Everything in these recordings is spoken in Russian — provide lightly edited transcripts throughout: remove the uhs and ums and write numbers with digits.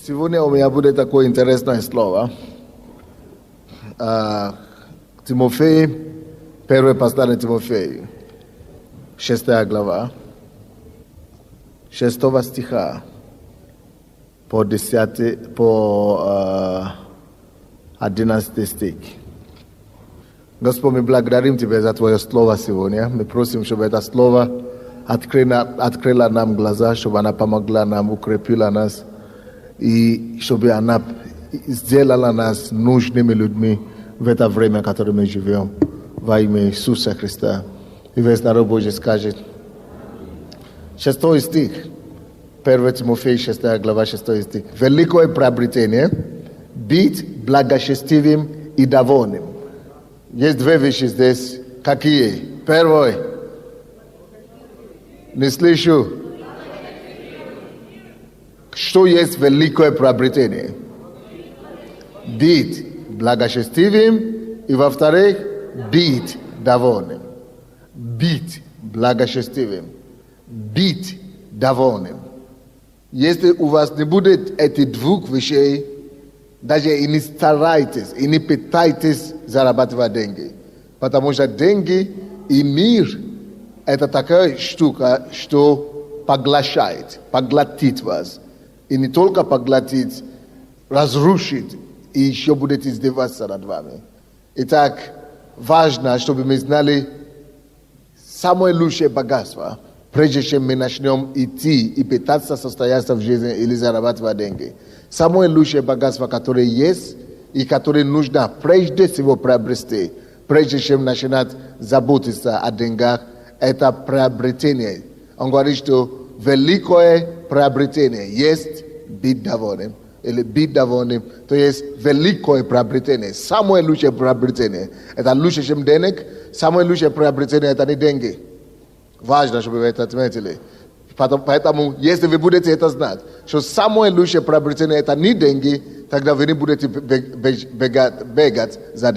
Сегодня у меня будет такое интересное слово. Тимофей, первое послание Тимофею, 6 глава, 6 стиха по 11 стих. Господь, мы благодарим Тебя за Твое слово сегодня. Мы просим, чтобы это слово открыло нам глаза, чтобы она помогла нам, укрепила нас, и чтобы она сделала нас нужными людьми в это время, в котором мы живем, во имя Иисуса Христа. И весь народ Божий скажет. 6 стих, 1 Тимофей, 6 глава, 6 стих. Великое приобретение – быть благочестивым и довольным. Есть две вещи здесь. Какие? Первое. Не слышу. Что есть великое приобретение? Быть благочестивым и, во-вторых, быть довольным. Быть благочестивым. Быть довольным. Если у вас не будет этих двух вещей, даже и не старайтесь, и не пытайтесь зарабатывать деньги. Потому что деньги и мир – это такая штука, что поглотит вас. И не только поглотит, разрушит, и еще будет издеваться над вами. Итак, важно, чтобы мы знали самое лучшее богатство, прежде чем мы начнем идти и пытаться состояться в жизни или зарабатывать деньги. Самое лучшее богатство, которое есть и которое нужно прежде всего приобрести, прежде чем начинать заботиться о деньгах, это приобретение. Он говорит, что великое приобретение есть быть довольным. Или быть довольным, то есть великое приобретение. Самое лучшее приобретение. Это лучше, чем денег. Самое лучшее приобретение – это не деньги. Важно, чтобы вы это отметили. Поэтому, если вы будете это знать, что самое лучшее приобретение – это не деньги, тогда вы не будете бегать за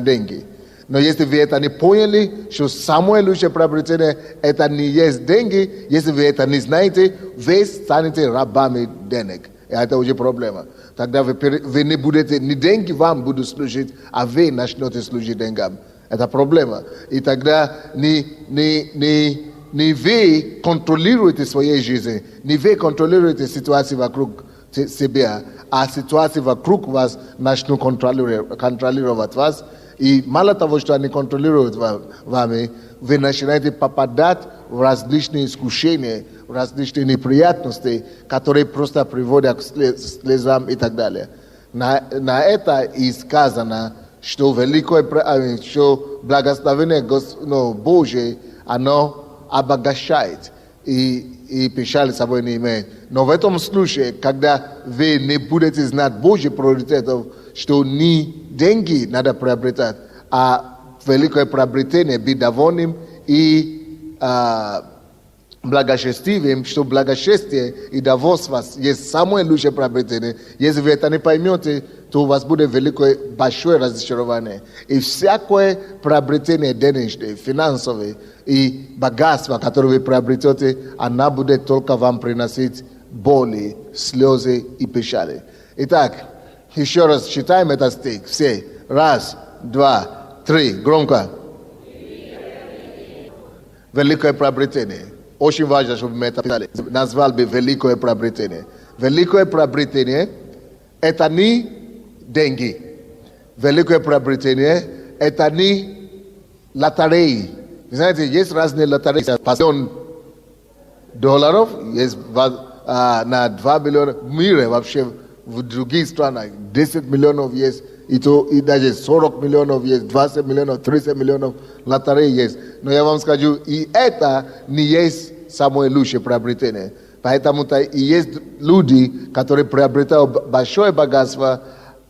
деньги. Но если вы это не поняли, что самое лучшее приобретение – это не есть деньги, если вы это не знаете, вы станете рабами денег. И это уже проблема. Тогда вы не будете, не деньги вам будут служить, а вы начнете служить деньгам. Это проблема. И тогда не вы контролируете свою жизнь, не вы контролируете ситуацию вокруг себя, а ситуации вокруг вас начнут контролировать вас. И мало того, что они контролируют вами, вы начинаете попадать в различные искушения, в различные неприятности, которые просто приводят к слезам и так далее. На это и сказано, что великое, что благословение Божие, оно обогащает и печаль с собой не имеет. Но в этом случае, когда вы не будете знать Божьих приоритетов, что не деньги надо приобретать, а великое приобретение, быть довольным и благочестивым, что благочестие и довольство есть самое лучшее приобретение. Если вы это не поймете, то у вас будет великое, большое разочарование. И всякое приобретение денежное, финансовое и богатство, которое вы приобретете, оно будет только вам приносить боли, слезы и печали. Итак, еще раз читаем этот стих. Все. 1, 2, 3. Громко. Великое приобретение. Очень важно, чтобы мы это писали. Назвал бы великое приобретение. Великое приобретение – это не деньги. Великое приобретение – это не лотереи. Вы знаете, есть разные лотереи. $1 миллиона, есть на 2 миллиона в мире вообще. В других странах 10 миллионов есть, и даже 40 миллионов есть, 20 миллионов, 30 миллионов лотерей есть. Но я вам скажу, и это не есть самое лучшее приобретение. Поэтому-то и есть люди, которые приобретают большое богатство,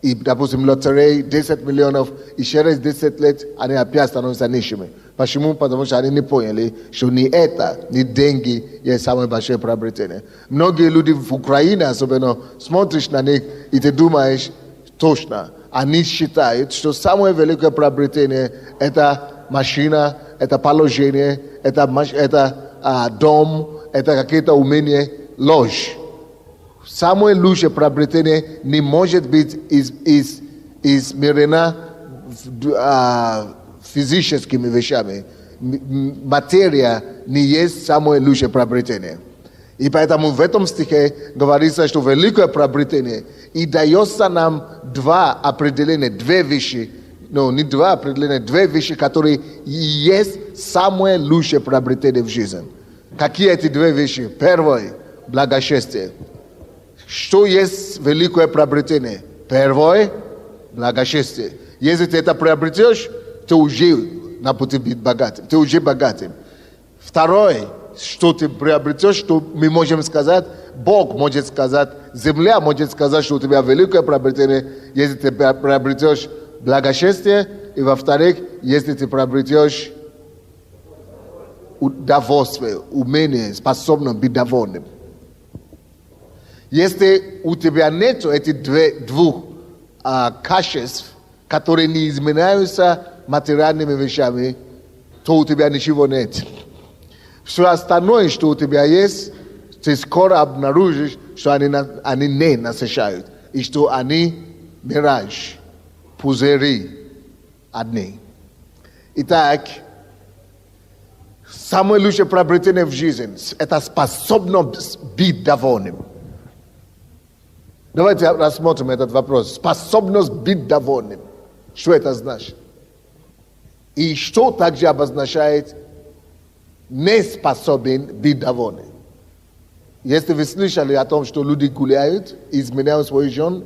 и, допустим, лотерей 10 миллионов, и через 10 лет они опять становятся нищими. Почему? Потому что они не поняли, что не это, не деньги есть самое большое приобретение. Многие люди в Украине, особенно, смотришь на них, и ты думаешь, точно, они считают, что самое великое приобретение – это машина, это положение, это дом, это какие-то умения, ложь. самое лучшее приобретение не может быть измерено физическими вещами. Материя не есть самое лучшее приобретение. И поэтому в этом стихе говорится, что великое приобретение, и дается нам два определения, две вещи, не два определения, две вещи, которые есть самое лучшее приобретение в жизни. Какие эти две вещи? Первое – благочестие. Что есть великое приобретение? Первое – благочестие. Если ты это приобретешь, ты уже на пути быть богатым. Ты уже богатым. Второе, что ты приобретешь, что мы можем сказать, Бог может сказать, земля может сказать, что у тебя великое приобретение, если ты приобретешь благочестие, и во-вторых, если ты приобретешь удовольствие, умение, способность быть довольным. Если у тебя нет этих двух качеств, которые не изменяются материальными вещами, то у тебя ничего нет. Все остальное, что у тебя есть, ты скоро обнаружишь, что они не насыщают, и что они мираж, пузыри одни. Итак, самое лучшее приобретение в жизни – это способность быть довольным. Давайте рассмотрим этот вопрос. Способность быть довольным. Что это значит? И что также обозначает не способен быть довольным? Если вы слышали о том, что люди гуляют и изменяют свою жизнь,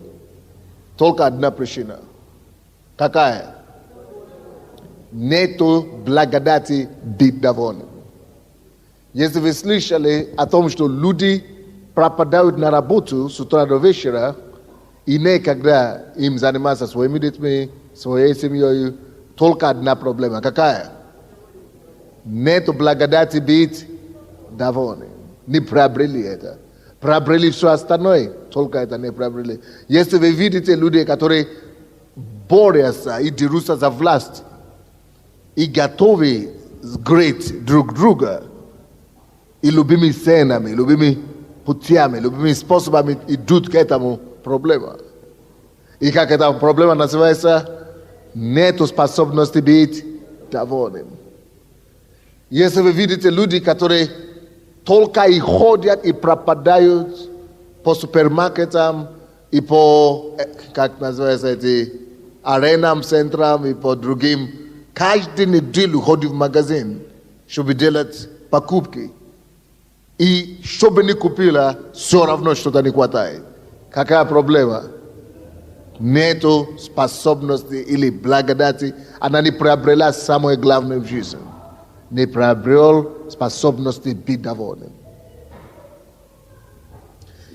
только одна причина. Какая? Нету благодати быть довольным. Если вы слышали о том, что люди пропадают на работу с утра до вечера, и некогда им заниматься своими детьми, своей семьей, только одна проблема. Какая? Нету благодати быть довольным. Не приобрели это. Приобрели все остальное, только это не приобрели. Если вы видите людей, которые борются и дерутся за власть, и готовы сгреть друг друга, и любыми сценами, любыми путями, любыми способами идут к этому проблему. И как эта проблема называется? Нету способности быть довольным. Если вы видите люди, которые только и ходят и пропадают по супермаркетам и по, как называется, эти аренам, центрам и по другим, каждую неделю ходят в магазин, чтобы делать покупки. И что бы ни купила, все равно что-то не хватает. Какая проблема? Нету способности или благодати. Она не приобрела самое главное в жизни. Не приобрел способности быть довольным.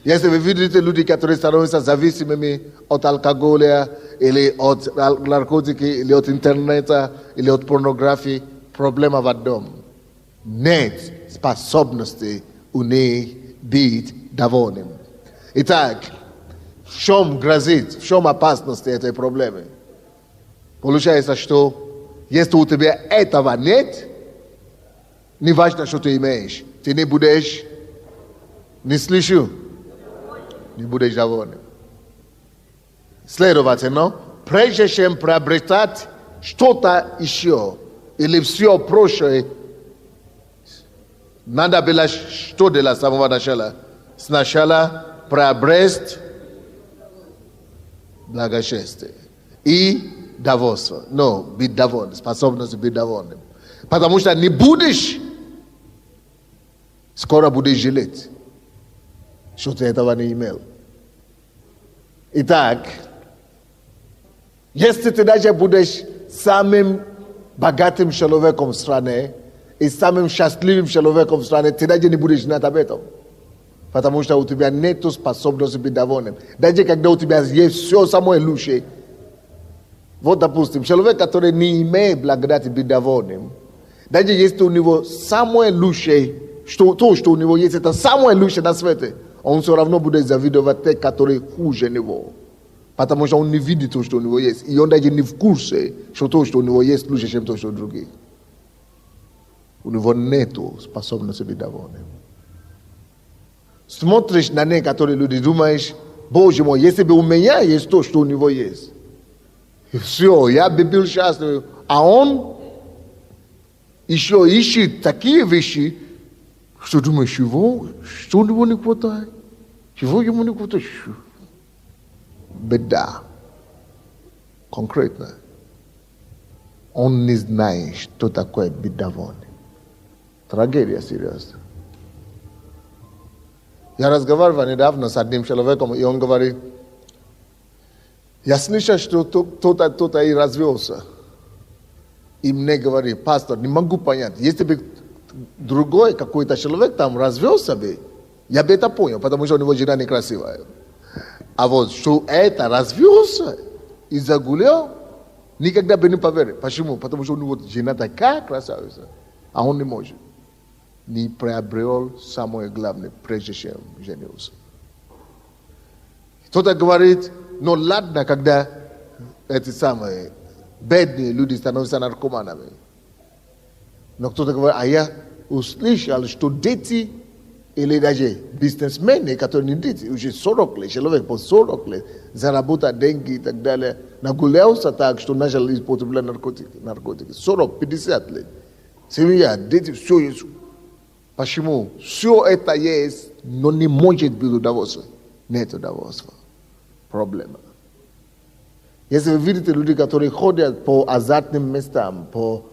Если вы видите людей, которые становятся зависимыми от алкоголя, или от наркотиков, или от интернета, или от порнографии, проблема в одном. Нет способности у них быть довольным. Итак, в чем грозит, в чем опасность этой проблемы? Получается, что если у тебя этого нет, не важно, что ты имеешь, ты не будешь, не слышу, не будешь довольным. Следовательно, прежде чем приобретать что-то еще, или все прочее, надо было что делать с самого начала? Сначала приобрести благочестие и довольство. Но быть довольным, способность быть довольным. Потому что не будешь, скоро будешь жалеть, что ты этого не имел. Итак, если ты даже будешь самым богатым человеком в стране и самым счастливым человеком в стране, ты даже не будешь знать об этом. Потому что у тебя нет способности быть довольным. Даже когда у тебя есть все самое лучшее. Вот, допустим, человек, который не имеет благодати быть довольным, даже если у него самое лучшее, то, что у него есть, это самое лучшее на свете, он все равно будет завидовать тех, которые хуже него. Потому что он не видит то, что у него есть. И он даже не в курсе, что то, что у него есть, лучше, чем то, что у других. У него нет способности быть довольным. Смотришь на них, которые люди, думаешь, Боже мой, если бы у меня есть то, что у него есть. И все, я бы был счастлив. А он еще ищет такие вещи, что думаешь, чего? Что у него не хватает? Чего ему не хватает? Беда. Конкретно. Он не знает, что такое бедование. Трагедия, серьезно. Я разговаривал недавно с одним человеком, и он говорит, я слышал, что кто-то и развелся. И мне говорит, пастор, не могу понять, если бы другой какой-то человек там развелся бы, я бы это понял, потому что у него жена некрасивая. А вот что это развелся и загулял, никогда бы не поверил. Почему? Потому что у него жена такая красавица, а он не может. Не приобрел самое главное, прежде чем женился. Кто-то говорит, ну ладно, когда эти самые бедные люди становятся наркоманами. Но кто-то говорит, а я услышал, что дети или даже бизнесмены, которые не дети, уже 40 лет, человек по 40 лет, заработал деньги и так далее, нагулялся так, что начал употреблять наркотики. 40-50 лет. Семья, дети, все есть. Почему? Все это есть, но не может быть удовольствие. Нет удовольствия. Проблема. Если вы видите люди, которые ходят по азартным местам, по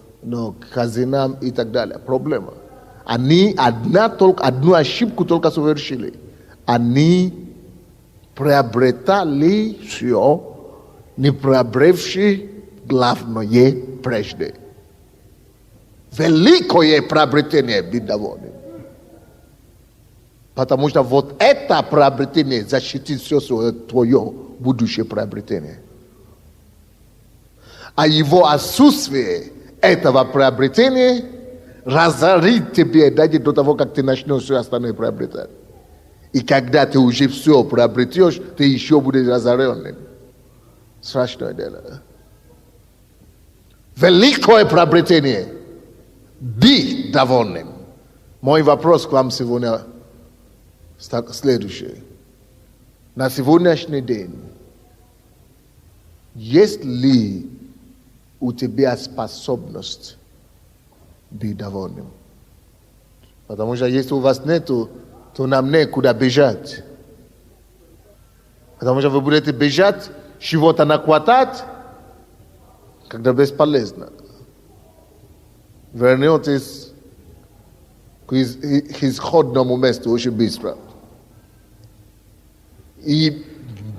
казинам и так далее, проблема. Они одну ошибку только совершили. Они приобретали все, не приобретши главное прежде. Великое приобретение быть довольным. Потому что вот это приобретение защитит все твое будущее приобретение. А его отсутствие этого приобретения разорит тебе даже до того, как ты начнешь все остальное приобретать. И когда ты уже все приобретешь, ты еще будешь разоренным. Страшное дело. Великое приобретение. Быть довольным. Мой вопрос к вам сегодня следующий. На сегодняшний день, есть ли у тебя способность быть довольным? Потому что если у вас нету, то нам некуда бежать. Потому что вы будете бежать, чего-то нахватать, когда бесполезно. Вернетесь к исходному месту очень быстро. И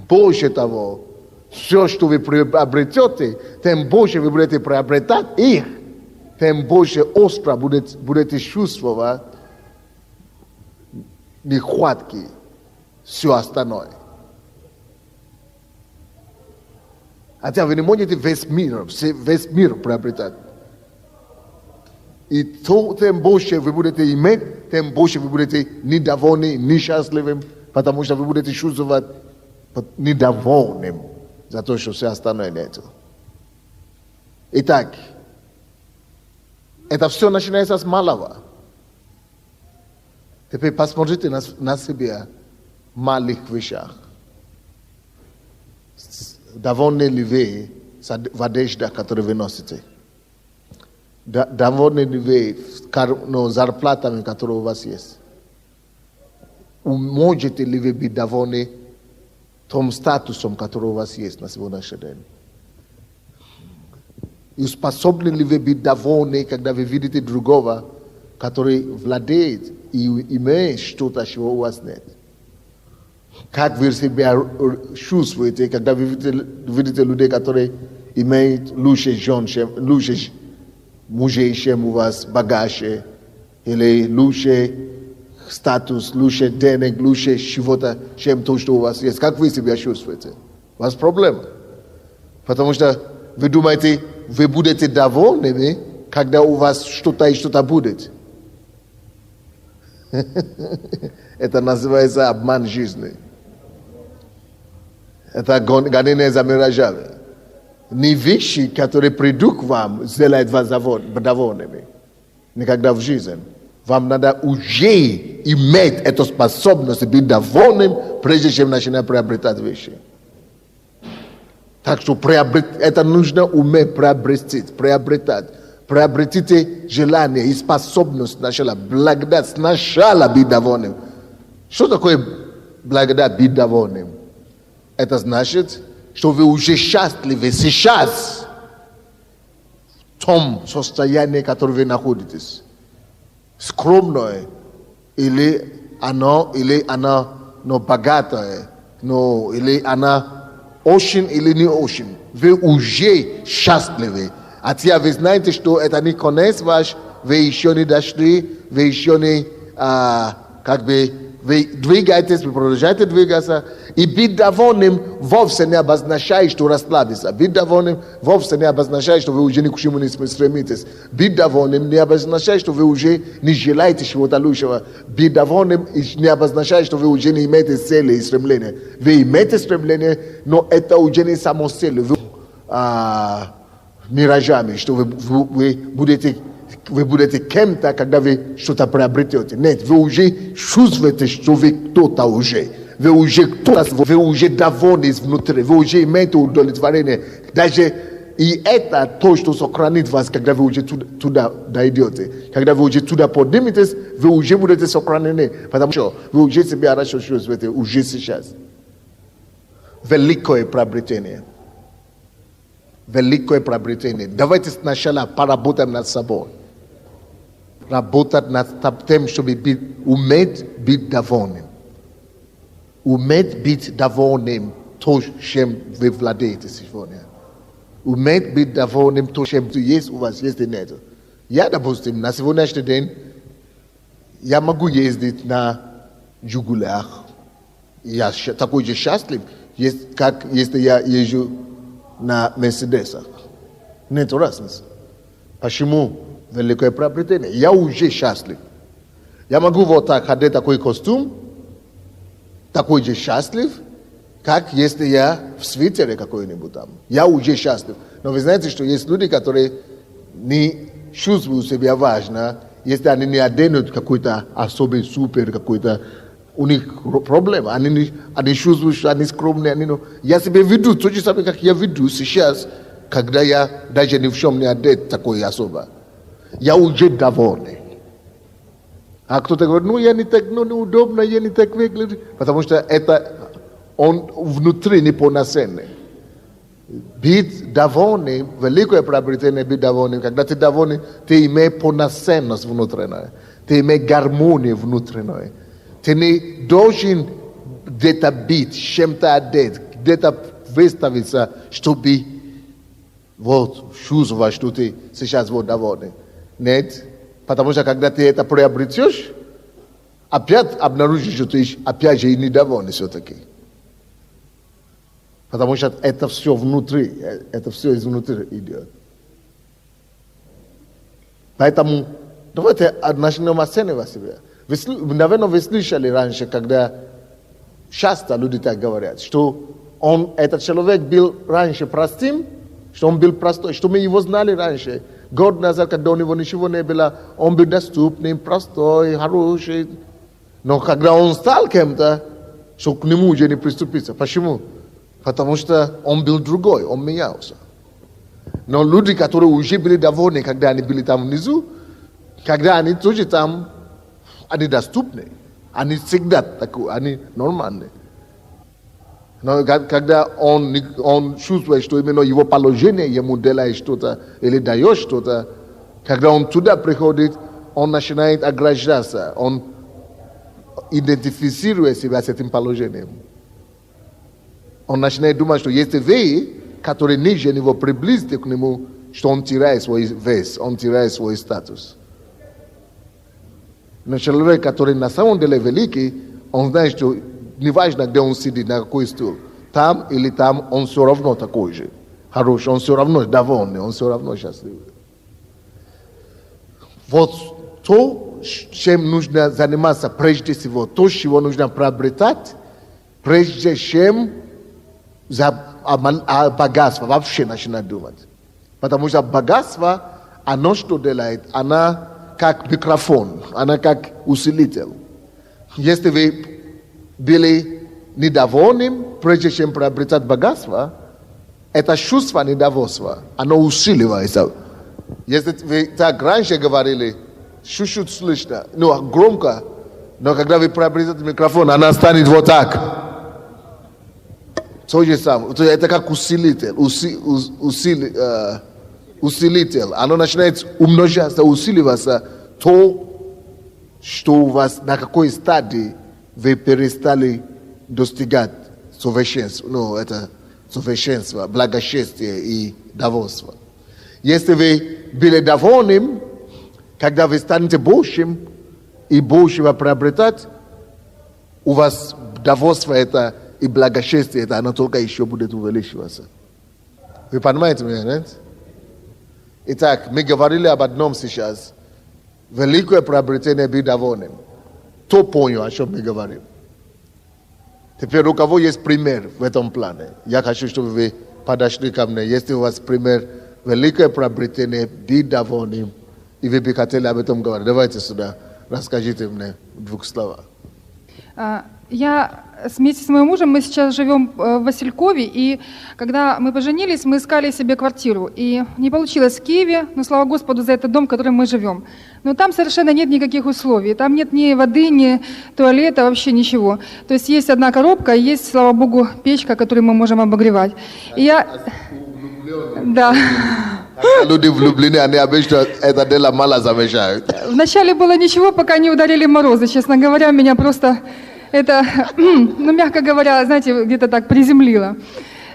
больше того, все, что вы приобретете, тем больше вы будете приобретать их, тем больше остро будете чувствовать нехватки, все остальное. Хотя вы не можете весь мир приобретать. И тем больше вы будете иметь, тем больше вы будете недовольны, несчастливым, потому что вы будете чувствовать недовольным за то, что все остальное нету. Итак, это все начинается с малого. Теперь посмотрите на себя в малых вещах. Довольны ли вы в одеждах, которые вы носите? Довольны ли вы зарплатами, которые у вас есть? Можете ли вы быть довольны тем статусом, который у вас есть на сегодняшний день? И способны ли вы быть довольны, когда вы видите другого, который владеет и имеет что-то, чего у вас нет? Как вы себя чувствуете, когда вы видите людей, которые имеют лучше жен, лучше мужей, чем у вас багаж, или лучше статус, лучше денег, лучше чего-то, чем то, что у вас есть? Как вы себя чувствуете? У вас проблема. Потому что вы думаете, вы будете довольны, когда у вас что-то и что-то будет. Это называется обман жизни. Это гонение за миражами. Не вещи, которые придут к вам, сделают вас довольными. Никогда в жизни. вам надо уже иметь эту способность быть довольным, прежде чем начинать приобретать вещи. Так что это нужно уметь приобретать. Приобретите желание и способность сначала, благодать сначала быть довольным. Что такое благодать быть довольным? Это значит, что вы уже счастливы сейчас в том состоянии, в котором вы находитесь. Скромное, или оно но богатое, или она очень или не очень. Вы уже счастливы. А теперь вы знаете, что это не конец ваш, вы еще не дошли, вы еще не, вы двигаетесь, вы продолжаете двигаться. И быть довольным вовсе не обозначает, что расслабиться. Быть довольным вовсе не обозначает, что вы уже ни к чему не стремитесь. Быть довольным не обозначает, что вы уже не желаете чего-то лучшего. Быть довольным не обозначает, что вы уже не имеете цели и стремления. Вы имеете стремление, но это уже не само цель. Миражами, что вы будете кем-то, когда вы что-то приобретете. Нет, вы уже чувствуете, что вы кто-то уже. Вы уже довольны внутри, вы уже имеете удовлетворение. Даже и это то, что сохранит вас, когда вы уже туда дойдете. Когда вы уже туда подниметесь, вы уже будете сохранены. Потому что вы уже себя хорошо чувствуете, уже сейчас. Великое приобретение. Великое приобретение. Давайте сначала поработаем над собой. Работать над тем, чтобы уметь быть довольным. Уметь быть довольным то, чем вы владеете сегодня. Уметь быть довольным то, чем есть у вас, есть и нет. Я, допустим, на сегодняшний день я могу ездить на «Жигулях». Я такой же счастлив, как если я езжу на «Мерседесах». Нет разницы. Почему? Великое приобретение. Я уже счастлив. Я могу вот так одеть такой костюм, такой же счастлив, как если я в свитере какой-нибудь там. Я уже счастлив. Но вы знаете, что есть люди, которые не чувствуют себя важно, если они не оденут какой-то особый супер, какой-то у них проблема. Они чувствуют, что они скромные. Я себя веду, то же самое, как я веду сейчас, когда я даже ни в чем не одет такой особо. Я уже довольный. А кто-то говорит, я не так неудобно, я не так выгляжу. Потому что это он внутри не полноценный. Быть довольным, великое приобретение быть довольным. Когда ты довольный, ты имеешь полноценность внутренняя. Ты имеешь гармонию внутреннюю. Ты не должен где-то быть, чем-то одет, где-то выставиться, чтобы вот чувствовать, что ты сейчас вот довольный. Нет, потому что когда ты это приобретешь, опять обнаружишь, что ты опять же недовольный все-таки. Потому что это все внутри, это все изнутри идет. Поэтому давайте начнем оценивать себя. Наверное, вы слышали раньше, когда часто люди так говорят, что этот человек был раньше простым, что он был простой, что мы его знали раньше. Год назад, когда у него ничего не было, он был доступный, простой, хороший. Но когда он стал кем-то, что к нему уже не приступиться. Почему? Потому что он был другой, он менялся. Но люди, которые уже были довольны, когда они были там внизу, когда они тоже там, они доступны. Они всегда такие, они нормальные. Но когда он чувствует, что именно его положение ему делает что-то или дает что-то, когда он туда приходит, он начинает ограждаться, он идентифицирует себя с этим положением. Он начинает думать, что если вы, которые ниже него, приблизите к нему, что он теряет свой вес, он теряет свой статус. Но человек, который на самом деле великий, он знает, что неважно, где он сидит, на какой стул, там или там, он все равно такой же. Хороший, он все равно довольный, он все равно счастливый. Вот то, чем нужно заниматься прежде всего, то, чего нужно приобретать, прежде чем о богатстве вообще начинать думать. Потому что богатство, оно что делает? Она как микрофон, она как усилитель. Если вы были недовольны, прежде чем приобретать богатство, это чувство недовольства, оно усиливается. Если вы так раньше говорили, чуть-чуть слышно, ну, громко, но когда вы приобретете микрофон, она станет вот так. То же самое. Это как усилитель. Усилитель. Оно начинает умножаться, усиливаться. То, что у вас, на какой стадии вы перестали достигать совершенства. Ну, это совершенство, благочестие и довольство. Если вы были довольны, когда вы станете большим и большего приобретать, у вас довольство это и благочестие это, оно только еще будет увеличиваться. Вы понимаете меня, нет? Итак, мы говорили об одном сейчас. Великое приобретение быть довольным. Кто понял, о чем мы говорим? Теперь у кого есть пример в этом плане? Я хочу, чтобы вы подошли ко мне. Если у вас пример, великое приобретение быть довольным, и вы бы хотели об этом говорить. Давайте сюда, расскажите мне в двух словах. Я вместе с моим мужем, мы сейчас живем в Василькове, и когда мы поженились, мы искали себе квартиру. И не получилось в Киеве, но слава Господу за этот дом, в котором мы живем. Но там совершенно нет никаких условий. Там нет ни воды, ни туалета, вообще ничего. То есть есть одна коробка, есть, слава Богу, печка, которую мы можем обогревать. И я... Да. Люди влюблены, они обычно это дело мало замечают. Вначале было ничего, пока не ударили морозы. Честно говоря, меня просто это, ну, мягко говоря, знаете, где-то так приземлило.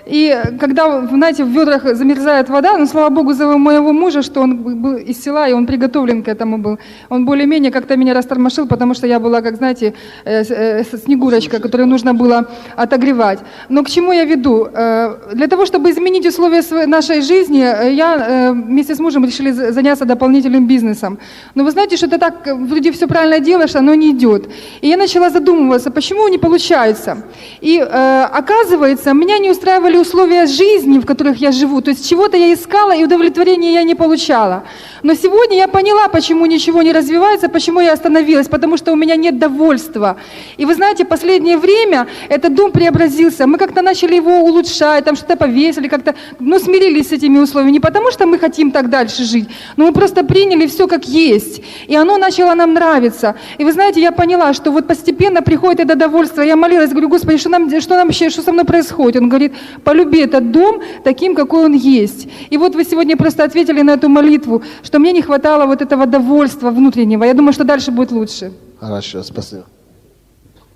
И когда, знаете, в ведрах замерзает вода, ну, слава Богу, за моего мужа, что он был из села, и он приготовлен к этому был. Он более-менее как-то меня растормошил, потому что я была, как, знаете, снегурочка, которую нужно было отогревать. Но к чему я веду? Для того, чтобы изменить условия нашей жизни, я вместе с мужем решили заняться дополнительным бизнесом. Но вы знаете, что ты так вроде все правильно делаешь, оно не идет. И я начала задумываться, почему не получается. И оказывается, меня не устраивали условия жизни, в которых я живу. То есть чего-то я искала, и удовлетворения я не получала. Но сегодня я поняла, почему ничего не развивается, почему я остановилась, потому что у меня нет довольства. И вы знаете, в последнее время этот дом преобразился. Мы как-то начали его улучшать, там что-то повесили, как-то, ну, смирились с этими условиями. Не потому что мы хотим так дальше жить, но мы просто приняли все как есть. И оно начало нам нравиться. И вы знаете, я поняла, что вот постепенно приходит это довольство. Я молилась, говорю, Господи, что нам вообще, что со мной происходит? Он говорит, полюби этот дом таким, какой он есть. И вот вы сегодня просто ответили на эту молитву, что мне не хватало вот этого довольства внутреннего. Я думаю, что дальше будет лучше. Хорошо, спасибо.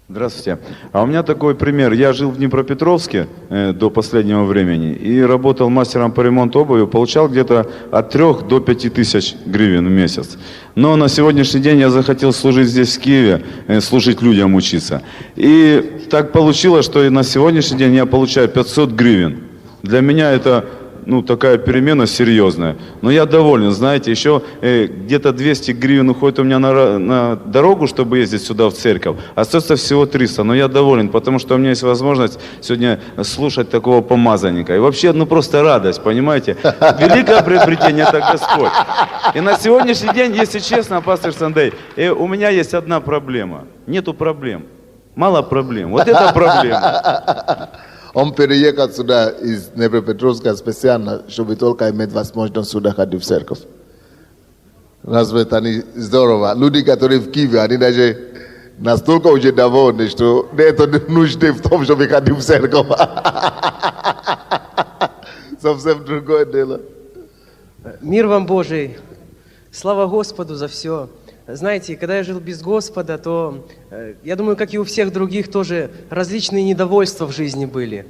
Здравствуйте. А у меня такой пример. Я жил в Днепропетровске до последнего времени и работал мастером по ремонту обуви, получал где-то от 3 до 5 тысяч гривен в месяц. Но на сегодняшний день я захотел служить здесь, в Киеве, служить людям, учиться. И так получилось, что и на сегодняшний день я получаю 500 гривен. Для меня это... ну, такая перемена серьезная. Но я доволен, знаете, еще где-то 200 гривен уходит у меня на дорогу, чтобы ездить сюда в церковь. Остается всего 300, но я доволен, потому что у меня есть возможность сегодня слушать такого помазанника. И вообще, ну, просто радость, понимаете? Великое приобретение – это Господь. И на сегодняшний день, если честно, пастор Сандей, у меня есть одна проблема. Нету проблем. Мало проблем. Вот это проблема. Он переехал сюда из Днепропетровска специально, чтобы только иметь возможность сюда ходить в церковь. Разве это не здорово? Люди, которые в Киеве, они даже настолько уже довольны, что нет нужды в том, чтобы ходить в церковь. Совсем другое дело. Мир вам Божий. Слава Господу за все. Знаете, когда я жил без Господа, то, я думаю, как и у всех других, тоже различные недовольства в жизни были.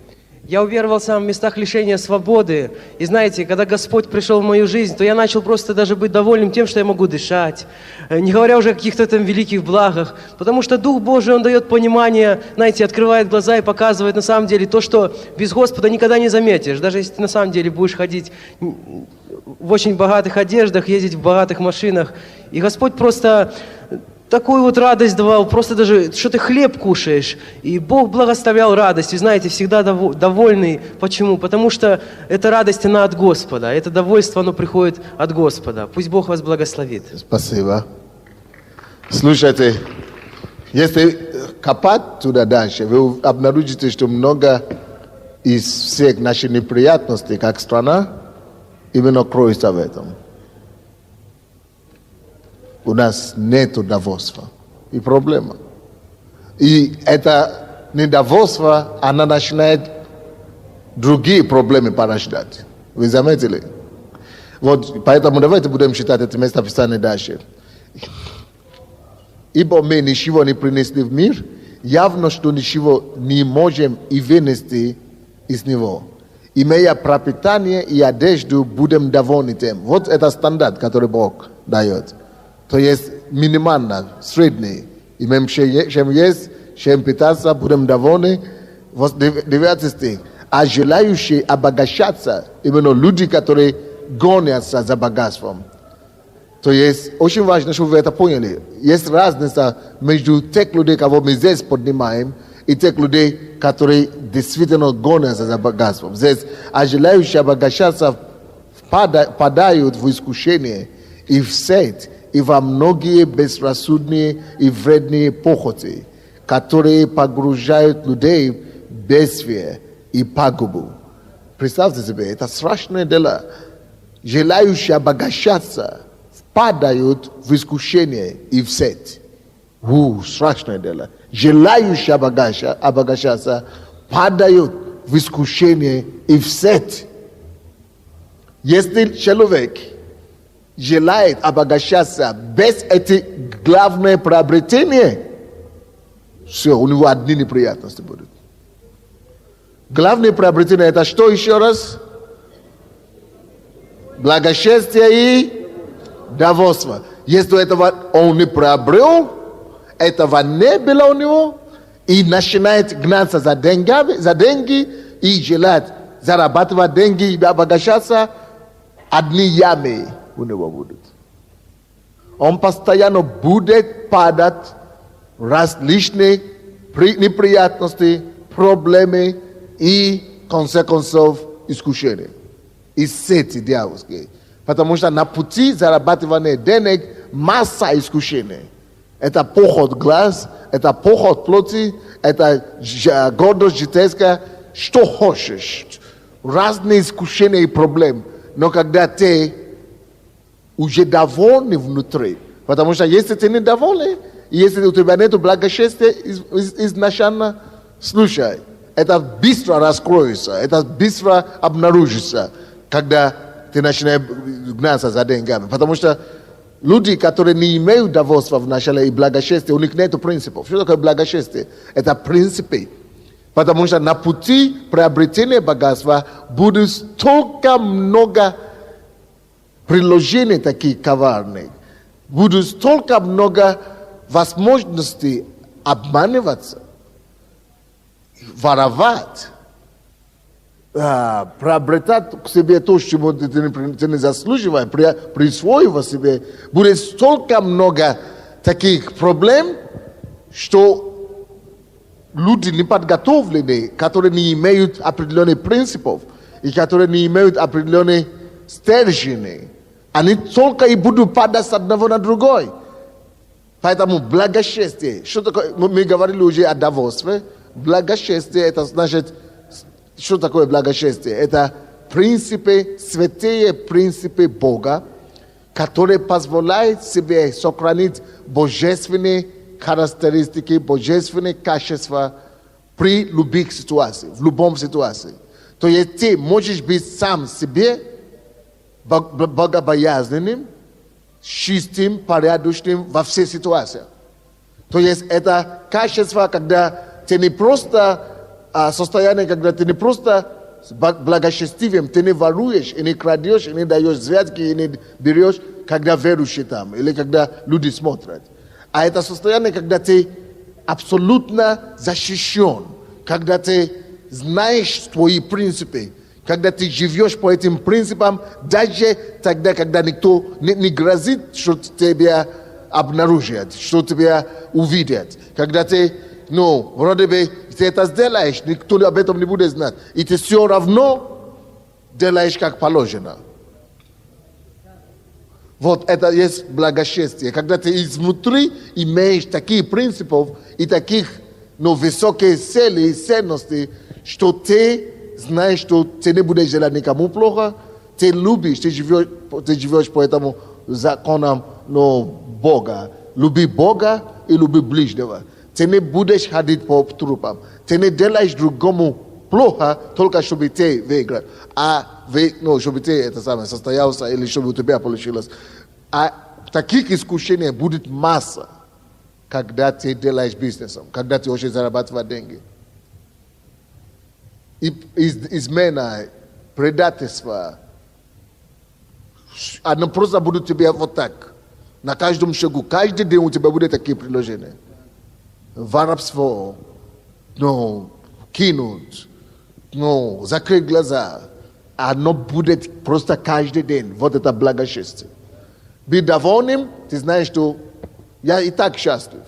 Я уверовал сам в местах лишения свободы. И знаете, когда Господь пришел в мою жизнь, то я начал просто даже быть довольным тем, что я могу дышать. Не говоря уже о каких-то там великих благах. Потому что Дух Божий, Он дает понимание, знаете, открывает глаза и показывает на самом деле то, что без Господа никогда не заметишь. Даже если ты на самом деле будешь ходить в очень богатых одеждах, ездить в богатых машинах. И Господь просто такую вот радость давал, просто даже, что ты хлеб кушаешь, и Бог благословлял радость, и знаете, всегда довольный. Почему? Потому что эта радость, она от Господа, это довольство, оно приходит от Господа. Пусть Бог вас благословит. Спасибо. Слушайте, если копать туда дальше, вы обнаружите, что много из всех наших неприятностей, как страна, именно кроется в этом. У нас нет довольства. И проблема. И это недовольство, она начинает другие проблемы порождать. Вы заметили? Вот, поэтому давайте будем читать это место Писания дальше. Ибо мы ничего не принесли в мир, явно, что ничего не можем и вынести из него. Имея пропитание и одежду, будем довольны тем. Вот это стандарт, который Бог дает. То есть минимально, средний. Имеем чем есть, чем питаться, будем довольны. 9 стих. А желающие обогащаться, именно люди, которые гонятся за богатством. То есть очень важно, чтобы вы это поняли. Есть разница между тех людей, кого мы здесь поднимаем, и тех людей, которые действительно гонятся за богатством. Здесь, а желающие обогащаться впадают в искушение и в сеть, и во многие безрассудные и вредные похоти, которые погружают людей в бедствие и пагубу. Представьте себе, это страшное дело. Желающие обогащаться впадают в искушение и в сеть. Страшное дело. Желающие обогащаться падают в искушение и в сеть. Если человек желает обогащаться без этих главных приобретений, все, у него одни неприятности будут. Главное приобретение это что еще раз? Благочестие и довольство. Если этого он не приобрел, этого не было у него, и начинает гнаться за деньги и желать зарабатывать деньги и обогащаться, одни ямы у него будут. Он постоянно будет падать в различные неприятности, проблемы и, в конце концов, искушения. И сети дьявольские. Потому что на пути зарабатывания денег масса искушений. Это похоть глаз, это похоть плоти, это гордость житейская, что хочешь. Разные искушения и проблемы. Но когда ты уже довольный внутри, потому что если ты недовольный, если у тебя нет благочестия изначально, слушай, это быстро раскроется, это быстро обнаружится, когда ты начинаешь гнаться за деньгами. Потому что люди, которые не имеют довольства вначале и благочестия, у них нет принципов. Что такое благочестие? Это принципы. Потому что на пути приобретения богатства будет столько много приложений таких коварных. Будет столько много возможностей обманываться, воровать, приобретать к себе то, чему ты не заслуживаешь, присвоивать себе. Будет столько много таких проблем, что люди неподготовленные, которые не имеют определенных принципов и которые не имеют определенные стержни, они только и будут падать с одного на другой. Поэтому благочестие, что такое, мы говорили уже о довольстве, благочестие это значит, что такое благочестие? Это принципы, святые принципы Бога, которые позволяют себе сохранить божественные характеристики, божественные качества при любых ситуациях, в любом ситуации. То есть ты можешь быть сам себе богобоязненным, чистым, порядочным во всех ситуациях. То есть это качество, когда ты не просто состояние, когда ты не просто благочестивым, ты не воруешь, и не крадешь, и не даешь взятки, и не берешь, когда верующие там, или когда люди смотрят. А это состояние, когда ты абсолютно защищен, когда ты знаешь твои принципы, когда ты живешь по этим принципам, даже тогда, когда никто не грозит, что тебя обнаружат, что тебя увидят. Когда ты, вроде бы, ты это сделаешь, никто об этом не будет знать. И ты все равно делаешь как положено. Вот это есть благочестие. Когда ты изнутри имеешь такие принципы и таких высокие цели и ценности, что ты знаешь, что ты не будешь желать никому плохо, ты любишь, ты живешь по этому законам Бога. Люби Бога и люби ближнего. Ты не будешь ходить по трупам. Ты не делаешь другому плохо, только чтобы ты выиграл. Чтобы ты это самое состоялся или чтобы у тебя получилось. А таких искушений будет масса, когда ты делаешь бизнесом, когда ты хочешь зарабатывать деньги. Измена, предательство, оно просто будет тебе вот так. На каждом шагу, каждый день у тебя будут такие предложения. Воровство, кинуть, закрыть глаза. Оно будет просто каждый день. Вот это благочестие. Быть довольным, ты знаешь, что я и так счастлив.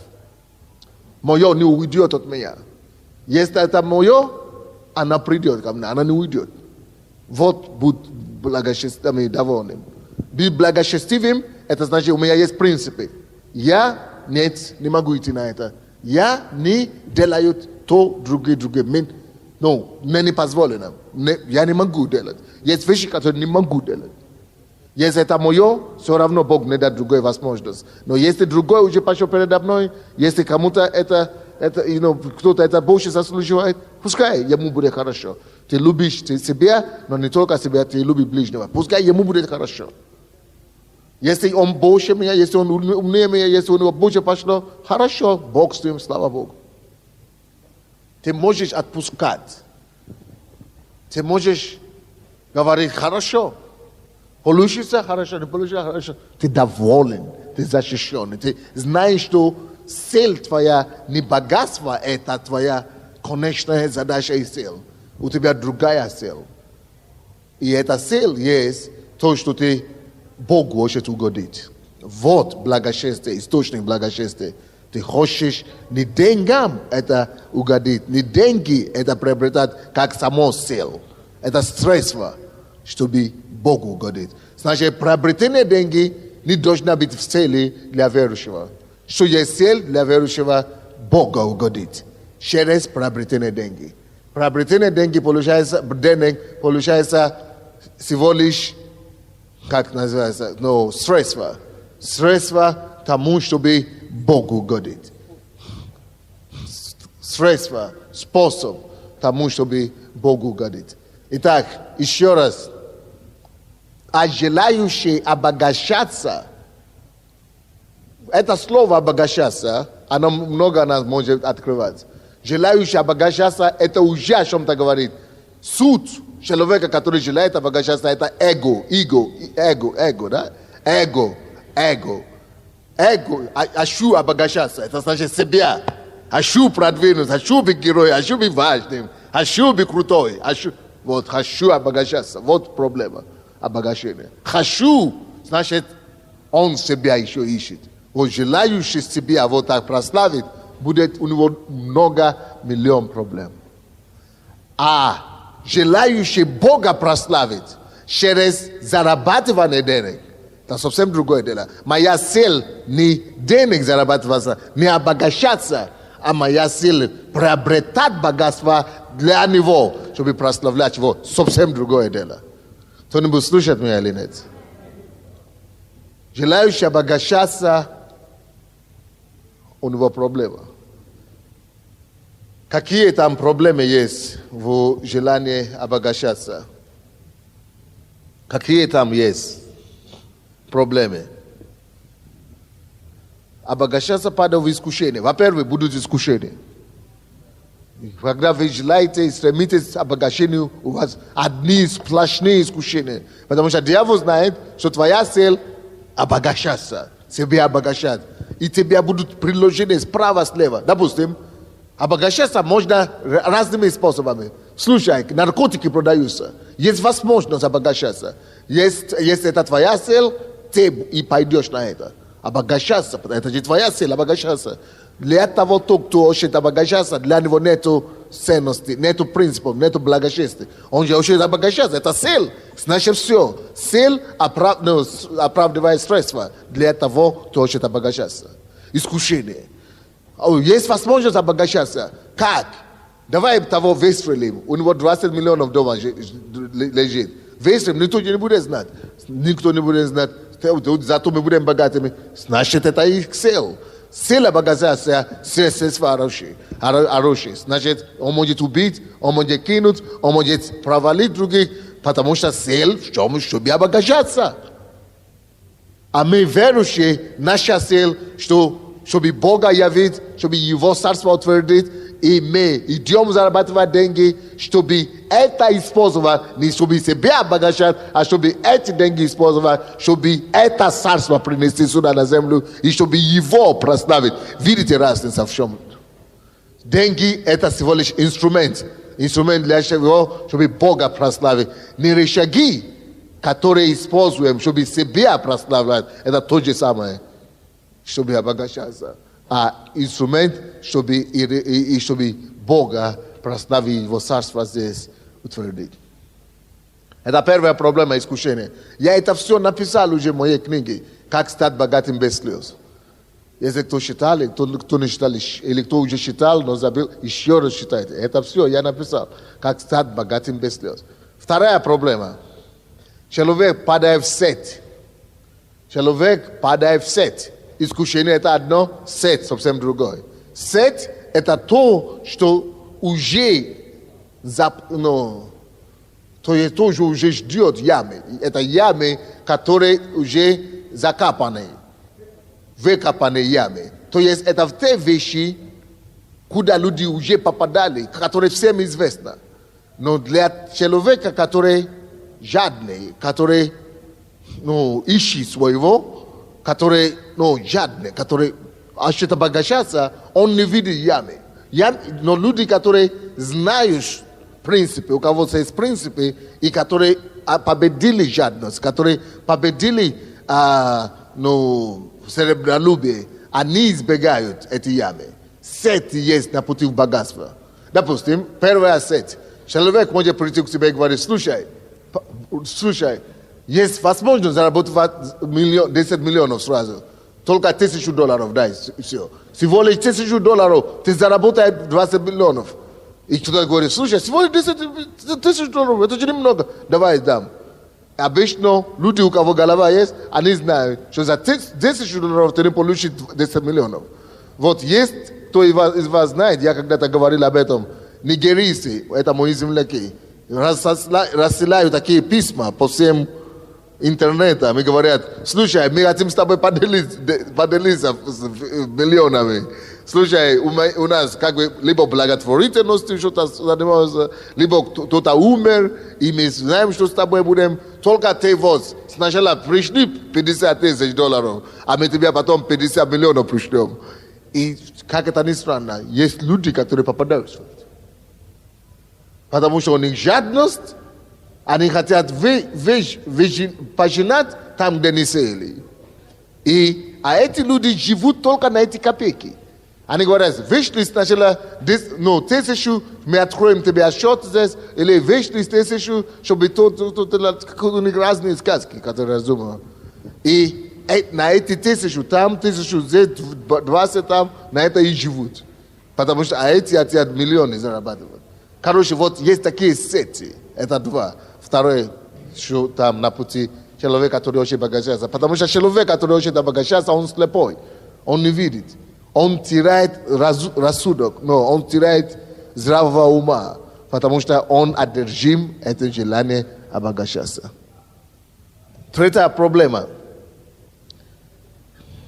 Мое не уйдет от меня. Если это мое, она придет ко мне, она не уйдет. Вот будь благочестивым и довольным. Быть благочестивым, это значит, у меня есть принципы. Я не могу идти на это. Я не делаю то, другие. Мне не позволено. Я не могу делать. Есть вещи, которые не могу делать. Если это мое, все равно Бог не даст другой возможность. Но если другой уже пошел передо мной, если кому-то кто-то это больше заслуживает, пускай ему будет хорошо. Ты любишь себя, но не только себя, ты любишь ближнего. Пускай ему будет хорошо. Если он больше меня, если он умнее меня, если у него больше пошло, хорошо, Бог с ним, слава Богу. Ты можешь отпускать. Ты можешь говорить хорошо. Получится хорошо, не получится хорошо. Ты доволен, ты защищен. Ты знаешь, что цель твоя не богатство, это твоя конечная задача и цель. У тебя другая цель. И эта цель есть то, что ты Богу хочешь угодить. Вот благочестие, источник благочестия. Ты хочешь не деньгам это угодить, не деньги это приобретать как само цель. Это средство, чтобы Богу угодить. Значит, приобретение деньги не должно быть в цели для верующего. Что есть цель для верующего Бога угодить. Через приобретение деньги. Приобретение деньги получается всего лишь, как называется, средство. Средство тому, чтобы Богу угодить. Средство, способ тому, чтобы Богу угодить. Итак, еще раз. А желающий обогащаться, это слово обогащаться, оно много нас может открывать. Желающий обогащаться, это уже о чем-то говорит. Суть человека, который желает обогащаться, это эго, да? Эго. Хочу обогащаться, это значит себя. Хочу продвинуться, хочу быть героем, хочу быть важным, хочу быть крутой. Хочу обогащаться, вот проблема. Обогащение. Хочу, значит, он себя еще ищет. Вот желающий себя вот так прославить, будет у него много миллион проблем. А желающий Бога прославить через зарабатывание денег, это совсем другое дело. Моя цель не денег зарабатываться, не обогащаться, а моя цель приобретать богатство для него, чтобы прославлять его. Совсем другое дело. Кто-нибудь слушает меня или нет? Желающий обогащаться, у него проблема. Какие там проблемы есть в желании обогащаться? Какие там есть проблемы? Обогащаться падает в искушение. Во-первых, будут искушения. Когда вы желаете, стремитесь к обогащению, у вас одни сплошные искушения. Потому что дьявол знает, что твоя цель обогащаться, себя обогащать. И тебя будут предложения справа, слева. Допустим, обогащаться можно разными способами. Слушай, наркотики продаются. Есть возможность обогащаться. Если это твоя цель, ты и пойдешь на это. обогащаться. Это же твоя цель, обогащаться. Для того, кто хочет обогащаться, для него нету ценности, нету принципов, нету благочестия. Он же хочет обогащаться, это цель. Значит, все. Цель оправдывает средства для того, кто хочет обогащаться. Искушение. Есть возможность обогащаться. Как? Давай того выстрелим. У него 20 миллионов дома лежит. Выстрелим, никто не будет знать. Никто не будет знать. Зато мы будем богатыми. Значит, это их цель. Цель обогащаться, средства хорошие. Значит, он может убить, он может кинуть, он может провалить других, потому что цель в чем, чтобы обогащаться. А мы верующие, наша цель, чтобы Бога явить, чтобы Его царство утвердить, и мы идем зарабатывать деньги, чтобы это использовать, не чтобы себя обогащать, а чтобы эти деньги использовать, чтобы это царство принести сюда на землю, и чтобы Его прославить. Видите разницу в чем? Деньги – это всего лишь инструмент. Инструмент для того, чтобы Бога прославить. Не рычаги, которые используем, чтобы себя прославлять, это то же самое, чтобы обогащаться. А инструмент, чтобы Бога прославить, Его царство здесь утвердить. Это первая проблема искушения. Я это все написал уже в моей книге «Как стать богатым без слез». Если кто читал, кто не читал, или кто уже читал, но забыл, еще раз читайте. Это все я написал. Как стать богатым без слез. Вторая проблема. Человек падает в сеть. Человек падает в сеть. Искушение – это одно, сеть – совсем другое. Сеть – это то, что уже, то есть тоже уже ждет ямы. Это ямы, которые уже закопаны, выкопанные ямы. То есть это те вещи, куда люди уже попадали, которые всем известны. Но для человека, который жадный, который ищет своего, который жадный, который хочет обогащаться, он не видит ямы. Но люди, которые знают принципы, у кого есть принципы, и которые победили жадность, которые победили серебролюбие, они избегают эти ямы. Сеть есть на пути в богатство. Допустим, первая сеть. Человек может прийти к тебе и говорить: слушай, есть возможность заработать 10 миллионов сразу. Только $1000 дай, все. Всего лишь $1000, ты заработаешь 20 миллионов. И кто-то говорит: слушай, всего лишь $10,000, это же немного. Давай дам. Обычно люди, у кого голова есть, они знают, что за $10,000 ты не получишь 10 миллионов. Вот есть, кто из вас знает, я когда-то говорил об этом, нигерийцы, это мои земляки, рассылают такие письма по всем интернетам и говорят: слушай, мы хотим с тобой поделиться миллионами. Слушай, у нас как бы либо благотворительностью что-то занимаемся, либо кто-то умер, и мы знаем, что с тобой будем. Только ты вот сначала пришли $50,000, а мы тебе потом 50 миллионов пришлем. И как это ни странно, есть люди, которые попадают в это. Потому что у них жадность, они хотят пожинать там, где не сели. А эти люди живут только на эти копейки. Они говорят: вышли сначала 1000, мы откроем тебе счет здесь, или вышли 1000, чтобы у них разные сказки, которые разумеют. И на эти 1000 там, 1000 здесь, 20 там, на это и живут. Потому что эти хотят миллионы зарабатывать. Короче, вот есть такие сети. Это два. Второе, что там на пути человек, который очень обогащается. Потому что человек, который очень обогащается, он слепой. Он не видит. Он теряет рассудок, но он теряет здравого ума. Потому что он одержим этим желанием обогащаться. Третья проблема.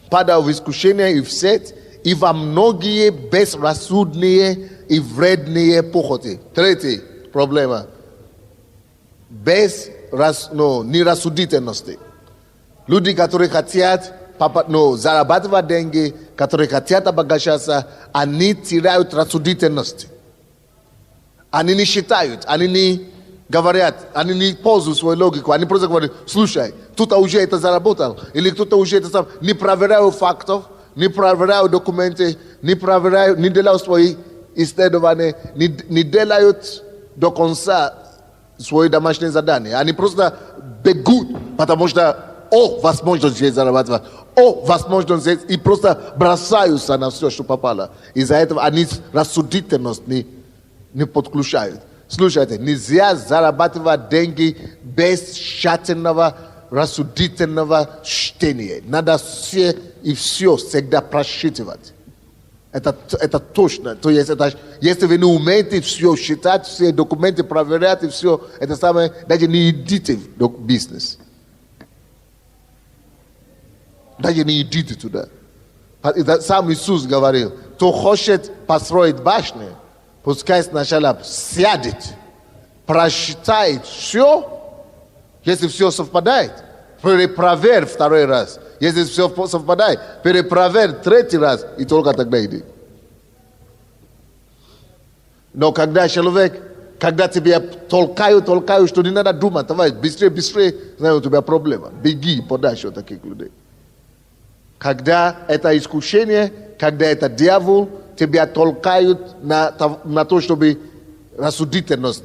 Падал в искушение и в сеть, и во многие безрассудные и вредные похоти. Третья проблема. Нерассудительности. Люди, которые хотят зарабатывать деньги, которые хотят обогащаться, они теряют рассудительность. Они не считают, они не говорят, они не пользуют свою логику, они просто говорят, слушай, кто-то уже это заработал, или кто-то уже это сам, не проверяют фактов, не проверяют документы, не проверяют, не делают свои исследования, не делают до конца свои домашние задания. Они просто бегут, потому что, возможно здесь зарабатывать, возможно здесь, и просто бросаются на все, что попало. Из-за этого они рассудительность не подключают. Слушайте, нельзя зарабатывать деньги без тщательного, рассудительного чтения. Надо все и все всегда просчитывать. Это точно. То есть, если вы не умеете все считать, все документы проверять и все, это самое, даже не идите в бизнес. Даже не идите туда. Сам Иисус говорил, кто хочет построить башню, пускай сначала сядет, просчитает все, если все совпадает, перепроверь второй раз. Если все совпадает, перепроверь третий раз, и только тогда иди. Но когда человек, когда тебя толкают, что не надо думать, давай, быстрее, знаю, у тебя проблема. Беги подальше от таких людей. Когда это искушение, когда это дьявол, тебя толкают на то, чтобы рассудительность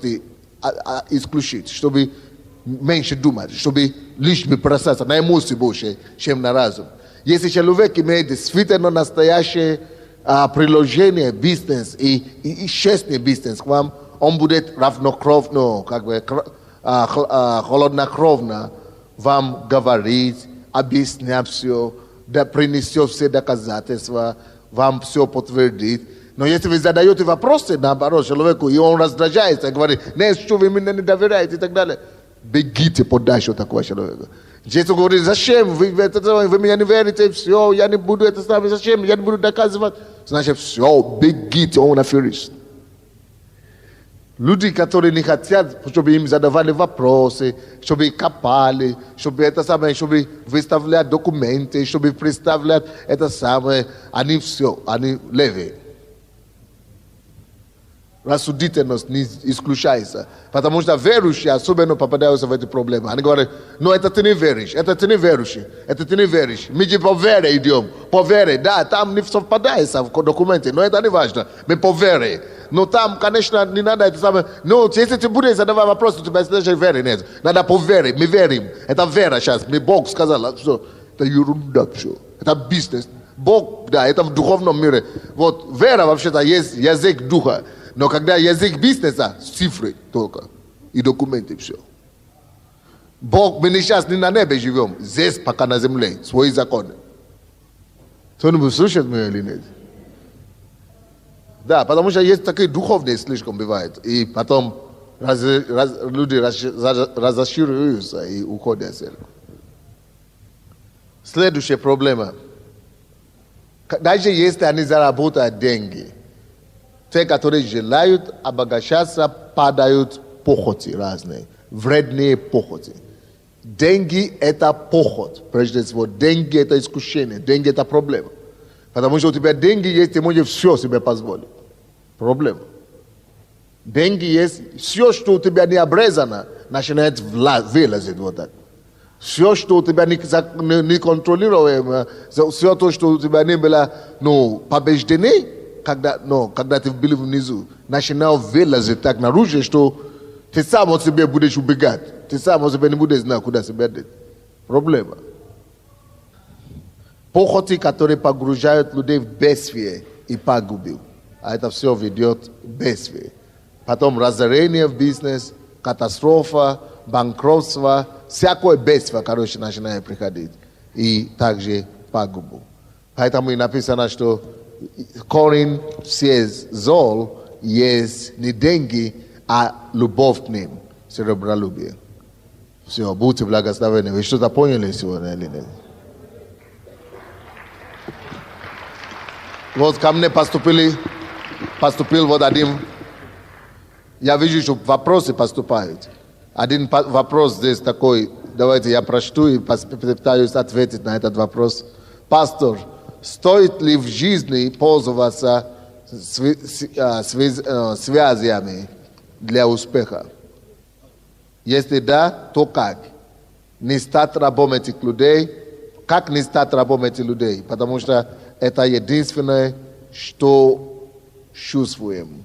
исключить, чтобы меньше думать, чтобы лишь бросаться на эмоции больше, чем на разум. Если человек имеет действительно настоящее приложение бизнес и честный бизнес к вам, он будет равнокровно, холоднокровно вам говорить, объяснять все, да принесет все доказательства, вам все подтвердит. Но если вы задаете вопросы, наоборот, человеку, и он раздражается, и говорит, что вы мне не доверяете и так далее, бегите подальше от такого человека. Если он говорит, зачем, вы меня не верите, все, я не буду это ставить, зачем, я не буду доказывать, значит, все, бегите, он аферист. Люди, которые не хотят, чтобы им задавали вопросы, чтобы копали, чтобы выставлять документы, чтобы представлять это самое, они все, они левые. Рассудительность не исключается. Потому что верующие особенно попадаются в эти проблемы. Они говорят, это ты не веришь, это ты не верующий, это ты не веришь. Мы же по вере идем, по вере, да, там не совпадает в документе, но это не важно, мы по вере. Но там, конечно, не надо это самое. Но если ты будешь задавать вопросы, у тебя даже веры нет. Надо по вере, мы верим. Это вера сейчас, мне Бог сказал, что это ерунда все, это бизнес. Бог, да, это в духовном мире. Вот вера вообще-то есть язык духа. Но когда язык бизнеса, цифры только и документы, все. Бог, мы сейчас не на небе живем, здесь пока на земле, свои законы. Кто-нибудь слышит меня или нет? Да, потому что есть такие духовные слишком бывает. И потом люди разочаруются и уходят. Следующая проблема. Даже если они заработают деньги, те, которые желают обогащаться, падают похоти разные, вредные похоти. Деньги – это похоть, прежде всего. Деньги – это искушение, деньги – это проблема. Потому что у тебя деньги есть, ты можешь все себе позволить. Проблема. Деньги есть, все, что у тебя не обрезано, начинает вылазить вот так. Все, что у тебя не контролируемо, все то, что у тебя не было побеждены, когда ты был внизу, начинал вылазить так наружу, что ты сам от себя будешь убегать. Ты сам от себя не будешь знать, куда себя деть. Проблема. Похоти, которые погружают людей в бедствие и пагубу. А это все ведет к бедствию. Потом разорение в бизнес, катастрофа, банкротство, всякое бедствие, начинает приходить. И также пагубу. Поэтому и написано, что корень всех зол есть не деньги, а любовь к ним, серебролюбие. Все, будьте благословенны. Вы что-то поняли сегодня или нет? Вот ко мне поступил вот один. Я вижу, что вопросы поступают. Один вопрос здесь такой. Давайте я прочту и попытаюсь ответить на этот вопрос. Пастор, стоит ли в жизни пользоваться связями для успеха? Если да, то как? Не стать рабом этих людей. Как не стать рабом этих людей? Потому что это единственное, что чувствуем.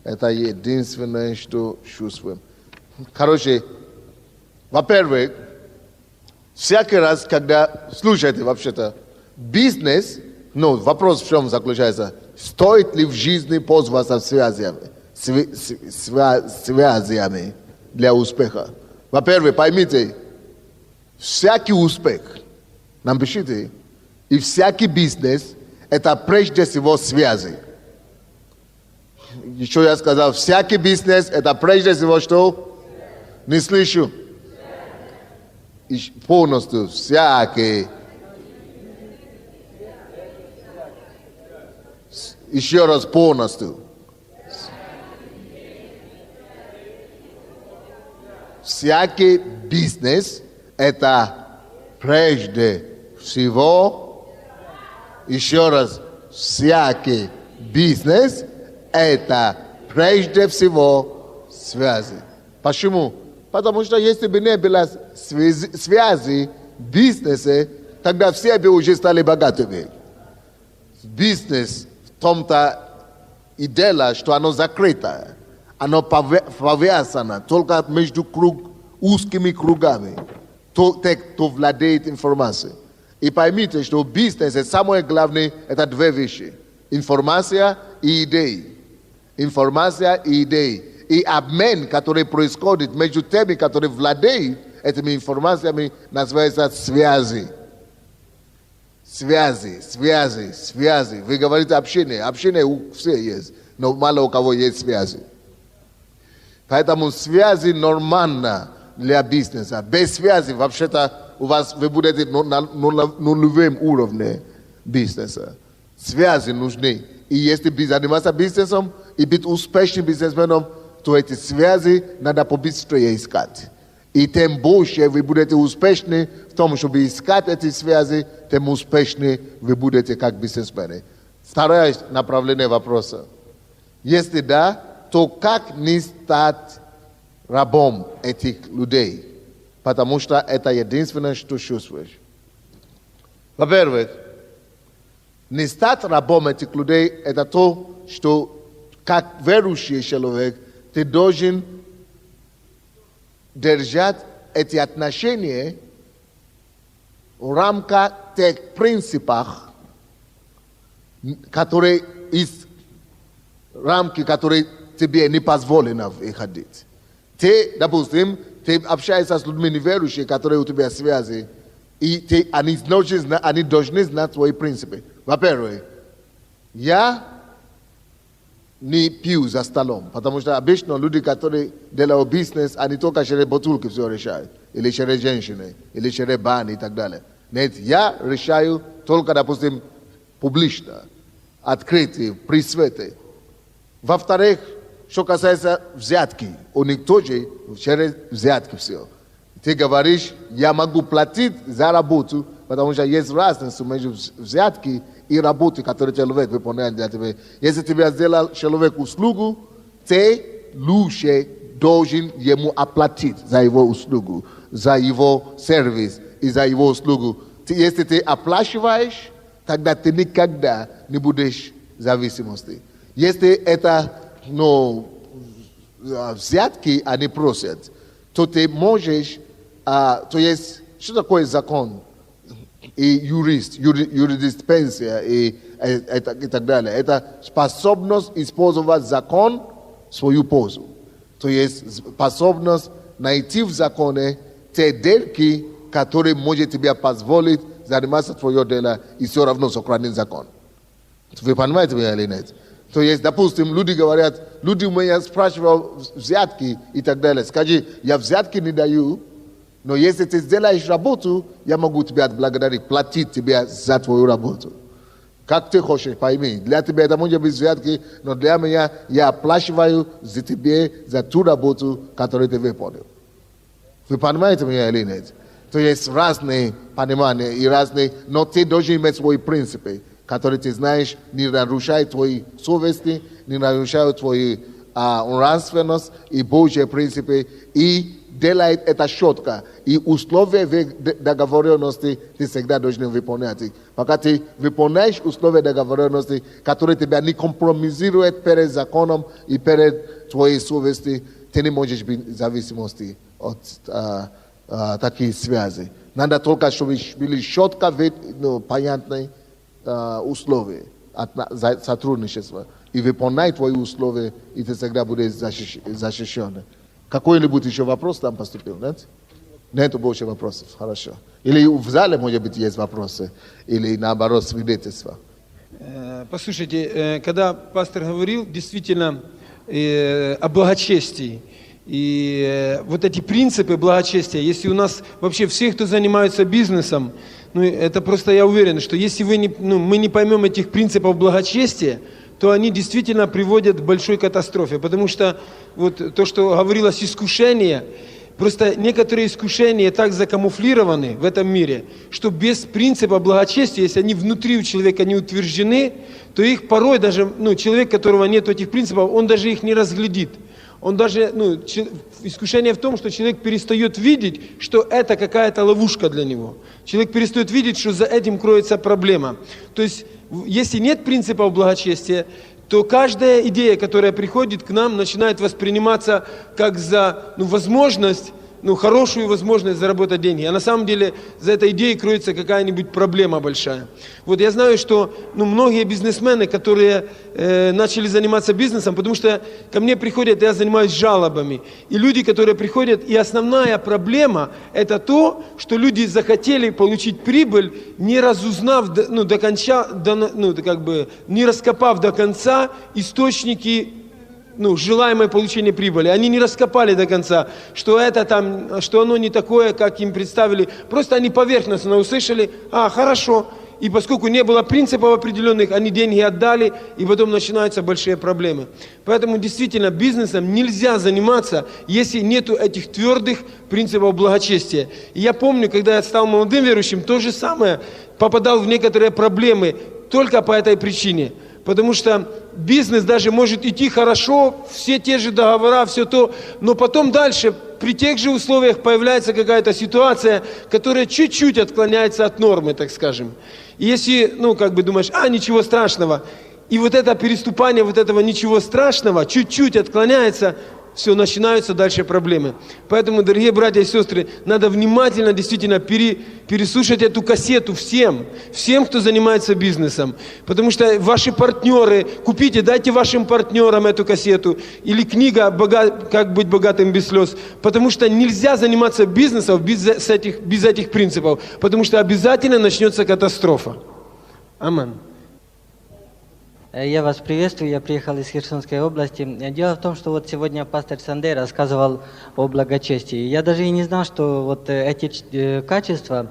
Это единственное, что чувствуем. Короче, во-первых, всякий раз, когда слушайте вообще-то, бизнес, ну, вопрос в чем заключается? Стоит ли в жизни пользоваться связями для успеха? Во-первых, поймите, всякий успех, напишите, и всякий бизнес – это прежде всего связи. Еще я сказал, всякий бизнес – это прежде всего что? Не слышу. И полностью, всякий. Еще раз полностью. Всякий бизнес – это прежде всего, еще раз, всякий бизнес – это прежде всего связи. Почему? Потому что если бы не было связи в бизнесе, тогда все бы уже стали богатыми. Бизнес в том-то и дело, что оно закрыто, оно повязано только между узкими кругами. Те, кто владеет информацией. И поймите, что в бизнесе самое главное – это две вещи. Информация и идеи. Информация и идеи. И обмен, который происходит между теми, которые владеют этими информациями, называется связи. Связи. Вы говорите общение. Общение у всех есть, но мало у кого есть связи. Поэтому связи нормально для бизнеса. Без связи, вообще-то, вы будете на нулевом уровне бизнеса. Связи нужны. И если заниматься бизнесом и быть успешным бизнесменом, то эти связи надо побыстрее искать. И тем больше вы будете успешны в том, чтобы искать эти связи, тем успешнее вы будете как бизнесмены. Второе направление вопроса. Если да, то как не стать рабом этих людей? Потому что это единственное, что чувствуешь. Во-первых, не стать рабом этих людей – это то, что как верующий человек ты должен держать эти отношения в рамках тех принципов, которые из рамки, которые тебе не позволено выходить. Ты, допустим, ты общаешься с людьми неверующими, которые у тебя связи, и они должны знать твои принципы. Во-первых, я не пью за столом, потому что обычно люди, которые делают бизнес, они только через бутылки все решают, или через женщины, или через бани и так далее. Нет, я решаю только, допустим, публично, открытый, при свете. Во-вторых, что касается взятки, у них тоже через взятки все. Ты говоришь, я могу платить за работу, потому что есть разница между взятки и работой, которую человек выполняет для тебя. Если тебе сделал человек услугу, ты лучше должен ему оплатить за его услугу, за его сервис и за его услугу. Если ты оплачиваешь, тогда ты никогда не будешь в зависимости. Если это взятки они просят, то ты можешь, то есть, что такое закон? И юриспруденция и так далее. Это способность использовать закон в свою пользу. То есть способность найти в законе те дырки, которые может тебе позволить заниматься твоим делом и все равно сохранить закон. Вы понимаете меня или нет? То есть, допустим, люди говорят, люди у меня спрашивают взятки и так далее. Скажи, я взятки не даю, но если ты сделаешь работу, я могу тебя отблагодарить, платить тебе за твою работу. Как ты хочешь, пойми. Для тебя это может быть взятки, но для меня я оплачиваю за тебе за ту работу, которую ты выполнил. Вы понимаете меня или нет? То есть разные понимания и разные, но ты должен иметь свои принципы, которые ты знаешь, не нарушают твои совести, не нарушают твои нравственность и Божьи принципы, и делает это четко. И условия договоренности ты всегда должен выполнять. Пока ты выполняешь условия договоренности, которые тебя не компромиссируют перед законом и перед твоей совестью, ты не можешь быть в зависимости от таких связей. Надо только, чтобы были четко понятные условия от сотрудничества. И выполняй твои условия, и ты всегда будешь защищен. Какой-нибудь еще вопрос там поступил, нет? Нет больше вопросов, хорошо. Или в зале, может быть, есть вопросы, или наоборот, свидетельства. Послушайте, когда пастор говорил действительно о благочестии, и вот эти принципы благочестия, если у нас вообще все, кто занимается бизнесом, ну это просто я уверен, что если мы не поймем этих принципов благочестия, то они действительно приводят к большой катастрофе. Потому что вот то, что говорилось искушение, просто некоторые искушения так закамуфлированы в этом мире, что без принципа благочестия, если они внутри у человека не утверждены, то их порой даже, человек, у которого нет этих принципов, он даже их не разглядит. Он даже, искушение в том, что человек перестает видеть, что это какая-то ловушка для него. Человек перестает видеть, что за этим кроется проблема. То есть, если нет принципов благочестия, то каждая идея, которая приходит к нам, начинает восприниматься как за возможность, хорошую возможность заработать деньги. А на самом деле за этой идеей кроется какая-нибудь проблема большая. Вот я знаю, что многие бизнесмены, которые начали заниматься бизнесом, потому что ко мне приходят, я занимаюсь жалобами. И люди, которые приходят, и основная проблема это то, что люди захотели получить прибыль, не разузнав до конца, не раскопав до конца источники желаемое получение прибыли. Они не раскопали до конца, что оно не такое, как им представили. Просто они поверхностно услышали, хорошо. И поскольку не было принципов определенных, они деньги отдали, и потом начинаются большие проблемы. Поэтому действительно бизнесом нельзя заниматься, если нету этих твердых принципов благочестия. И я помню, когда я стал молодым верующим, то же самое, попадал в некоторые проблемы только по этой причине. Потому что бизнес даже может идти хорошо, все те же договора, все то, но потом дальше при тех же условиях появляется какая-то ситуация, которая чуть-чуть отклоняется от нормы, так скажем. И если, думаешь, ничего страшного, и вот это переступание вот этого ничего страшного чуть-чуть отклоняется, все, начинаются дальше проблемы. Поэтому, дорогие братья и сестры, надо внимательно действительно переслушать эту кассету всем, кто занимается бизнесом. Потому что ваши партнеры, дайте вашим партнерам эту кассету. Или книга «Как быть богатым без слез». Потому что нельзя заниматься бизнесом без этих принципов. Потому что обязательно начнется катастрофа. Аминь. Я вас приветствую, я приехал из Херсонской области. Дело в том, что вот сегодня пастор Сандей рассказывал о благочестии. Я даже и не знал, что вот эти качества,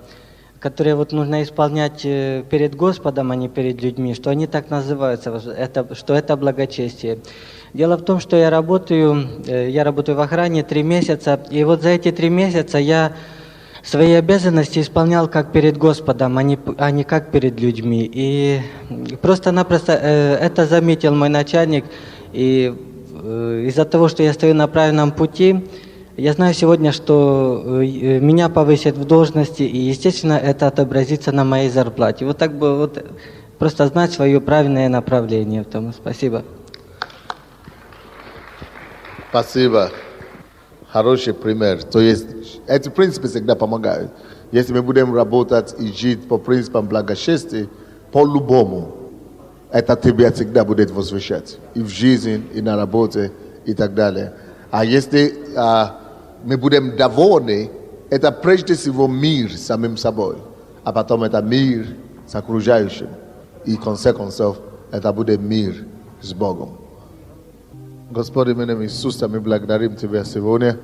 которые вот нужно исполнять перед Господом, а не перед людьми, что они так называются, что это благочестие. Дело в том, что я работаю в охране 3 месяца, и вот за эти 3 месяца я свои обязанности исполнял как перед Господом, а не как перед людьми. И просто-напросто это заметил мой начальник. И из-за того, что я стою на правильном пути, я знаю сегодня, что меня повысят в должности, и, естественно, это отобразится на моей зарплате. Вот так бы просто знать свое правильное направление. Спасибо. Спасибо. Хороший пример. То есть эти принципы всегда помогают. Если мы будем работать и жить по принципам благочестия, по-любому, это тебя всегда будет возвращать. И в жизни, и на работе, и так далее. А если мы будем довольны, это прежде всего мир с самим собой. А потом это мир с окружающим. И в конце концов, это будет мир с Богом. Господи, именем Иисуса, мы благодарим Тебя сегодня.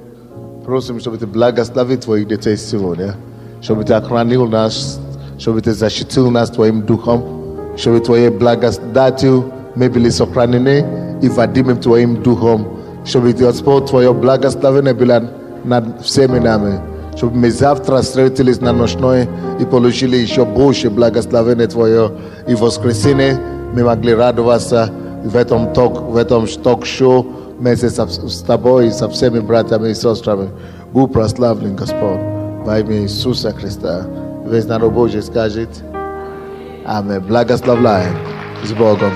Просим, чтобы Ты благословил Твоих детей сегодня. Чтобы Ты охранил нас, чтобы Ты защитил нас Твоим Духом. Чтобы Твоей благодатью мы были сохранены и водимы Твоим Духом. Чтобы Господь Твое благословение было над всеми нами. Чтобы мы завтра встретились на ночной и получили еще больше благословения Твое. И в воскресенье мы могли радоваться в этом ток-шоу вместе с тобой и со всеми братьями и сестрами. Будь прославлен, Господь, во имя Иисуса Христа. Весь народ Божий скажет Аминь. Благословляем с Богом.